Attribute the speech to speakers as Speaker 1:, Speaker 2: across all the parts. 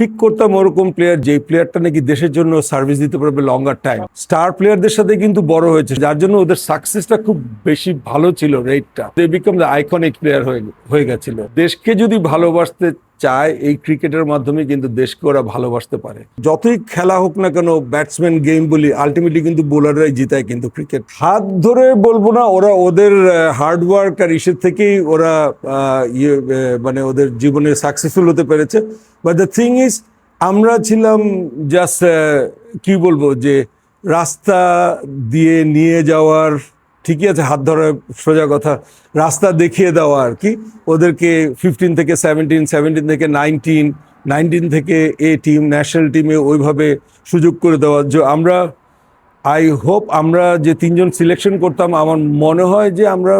Speaker 1: Pick করতাম ওরকম player যে প্লেয়ারটা নাকি দেশের জন্য সার্ভিস দিতে পারবে লঙ্গার টাইম। স্টার প্লেয়ারদের সাথে কিন্তু বড় হয়েছে, যার জন্য ওদের সাকসেসটা খুব বেশি ভালো ছিল। রেটটা they became the iconic player হয়ে গেছিল। দেশকে যদি ভালোবাসতে চায় এই ক্রিকেটের মাধ্যমে কিন্তু দেশকে ওরা ভালোবাসতে পারে। যতই খেলা হোক না কেন, ব্যাটসম্যান গেম বলি, আলটিমেটলি কিন্তু বোলাররাই জিতায় কিন্তু ক্রিকেট। হাত ধরে বলবো না, ওরা ওদের হার্ডওয়ার্ক আর ইসের থেকেই ওরা মানে ওদের জীবনে সাকসেসফুল হতে পেরেছে। বাট দ্য থিং ইজ, আমরা ছিলাম জাস্ট কি বলবো, যে রাস্তা দিয়ে নিয়ে যাওয়ার, ঠিকই আছে, হাত ধরা সোজা কথা, রাস্তা দেখিয়ে দেওয়া আর কি। ওদেরকে 15 থেকে 17, 17 থেকে 19, 19 থেকে এ টিম, ন্যাশনাল টিমে ওইভাবে সুযোগ করে দেওয়া। যে আমরা আই হোপ আমরা যে 3 জন সিলেকশন করতাম, আমার মনে হয় যে আমরা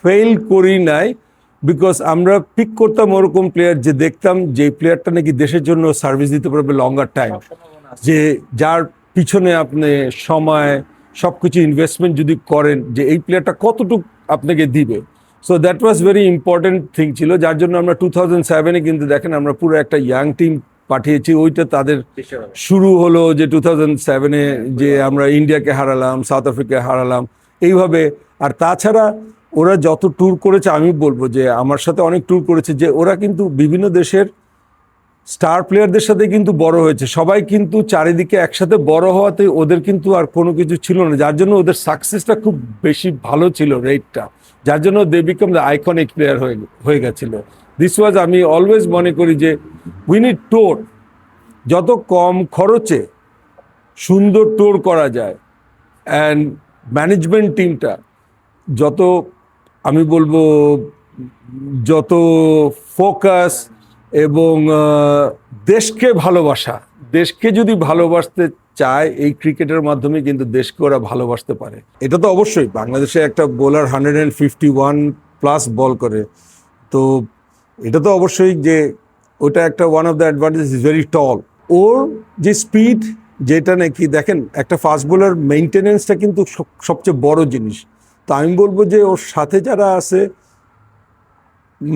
Speaker 1: ফেল করি নাই, বিকজ আমরা পিক করতাম ওরকম প্লেয়ার যে দেখতাম যে প্লেয়ারটা নাকি দেশের জন্য সার্ভিস দিতে পারবে লঙ্গার টাইম, যে যার পিছনে আপনি সময় সবকিছু ইনভেস্টমেন্ট যদি করেন, যে এই প্লেয়ারটা কতটুকু আপনাকে দিবে। So that was very important thing ছিল, যার জন্য আমরা 2007-এ কিন্তু দেখেন আমরা পুরো একটা ইয়াং টিম পাঠিয়েছি। ওইটা তাদের শুরু হলো যে 2007-এ যে আমরা ইন্ডিয়াকে হারালাম, সাউথ আফ্রিকাকে হারালাম এইভাবে। আর তাছাড়া ওরা যত ট্যুর করেছে, আমি বলবো যে আমার সাথে অনেক ট্যুর করেছে, যে ওরা কিন্তু বিভিন্ন দেশের স্টার প্লেয়ারদের সাথে কিন্তু বড় হয়েছে। সবাই কিন্তু চারিদিকে একসাথে বড় হওয়াতে ওদের কিন্তু আর কোনো কিছু ছিল না, যার জন্য ওদের সাকসেসটা খুব বেশি ভালো ছিল। রেটটা, যার জন্য they became the iconic player হয়ে গেছিল। দিস ওয়াজ, আমি অলওয়েজ মনে করি যে উই নিড টোর, যত কম খরচে সুন্দর টোর করা যায়, অ্যান্ড ম্যানেজমেন্ট টিমটা যত, আমি বলবো যত ফোকাস এবং দেশকে ভালোবাসা, দেশকে যদি ভালোবাসতে চায় এই ক্রিকেটের মাধ্যমে কিন্তু দেশকে ওরা ভালোবাসতে পারে। এটা তো অবশ্যই, বাংলাদেশে একটা বোলার 151+ বল করে, তো এটা তো অবশ্যই যে ওটা একটা one of the advantage, is very tall. ওর যে স্পিড, যেটা নাকি দেখেন একটা ফাস্ট বোলার মেইনটেনেন্সটা কিন্তু সবচেয়ে বড় জিনিস। তো আমি বলবো যে ওর সাথে যারা আছে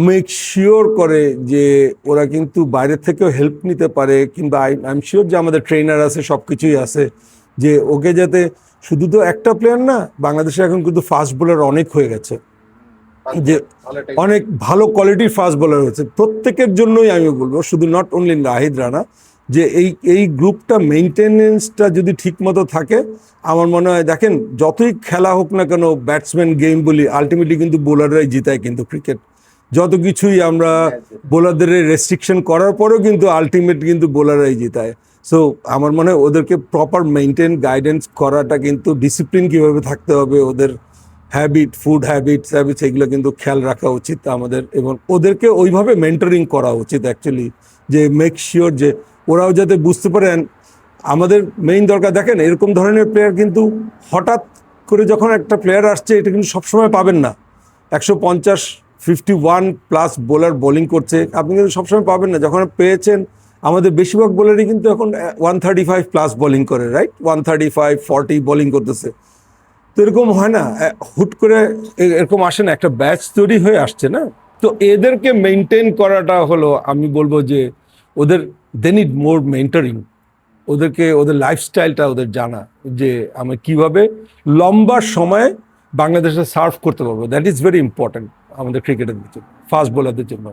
Speaker 1: মেক শিওর করে যে ওরা কিন্তু বাইরের থেকেও হেল্প নিতে পারে, কিংবা আই এম শিওর যে আমাদের ট্রেনার আছে, সব কিছুই আছে, যে ওকে যাতে, শুধু তো একটা প্লেয়ার না, বাংলাদেশে এখন কিন্তু ফাস্ট বোলার অনেক হয়ে গেছে, যে অনেক ভালো কোয়ালিটির ফাস্ট বোলার হয়েছে। প্রত্যেকের জন্যই আমি বলবো, শুধু নট অনলি নাহিদ রানা, যে এই গ্রুপটা মেইনটেনেন্সটা যদি ঠিক মতো থাকে, আমার মনে হয় দেখেন যতই খেলা হোক না কেন, ব্যাটসম্যান গেম বলি, আলটিমেটলি কিন্তু বোলাররাই জিতায় কিন্তু ক্রিকেট। যত কিছুই আমরা বোলারদের রেস্ট্রিকশন করার পরেও কিন্তু আলটিমেট কিন্তু বোলাররাই জিতায়। সো আমার মনে হয় ওদেরকে প্রপার মেনটেন গাইডেন্স করাটা, কিন্তু ডিসিপ্লিন কীভাবে থাকতে হবে, ওদের হ্যাবিট, ফুড হ্যাবিটস এগুলো কিন্তু খেয়াল রাখা উচিত আমাদের, এবং ওদেরকে ওইভাবে মেন্টরিং করা উচিত অ্যাকচুয়ালি, যে মেক শিওর যে ওরাও যাতে বুঝতে পারেন। আমাদের মেইন দরকার, দেখেন এরকম ধরনের প্লেয়ার কিন্তু হঠাৎ করে যখন একটা প্লেয়ার আসছে, এটা কিন্তু সবসময় পাবেন না। 150, 51+ বোলার বোলিং করছে, আপনি কিন্তু সবসময় পাবেন না। যখন পেয়েছেন, আমাদের বেশিরভাগ বোলারই কিন্তু এখন 135+ বোলিং করে, রাইট, 135, 40 বোলিং করতেছে। তো এরকম হয় না, হুট করে এরকম আসে না, একটা ব্যাচ তৈরি হয়ে আসছে না। তো এদেরকে মেনটেন করাটা হলো, আমি বলবো যে ওদের দে নিড মোর মেন্টরিং। ওদেরকে ওদের লাইফস্টাইলটা ওদের জানা, যে আমি কিভাবে লম্বা সময়ে বাংলাদেশে সার্ভ করতে পারবো। দ্যাট ইজ ভেরি ইম্পর্টেন্ট আমাদের ক্রিকেটের জন্য, ফাস্ট বোলারদের জন্য।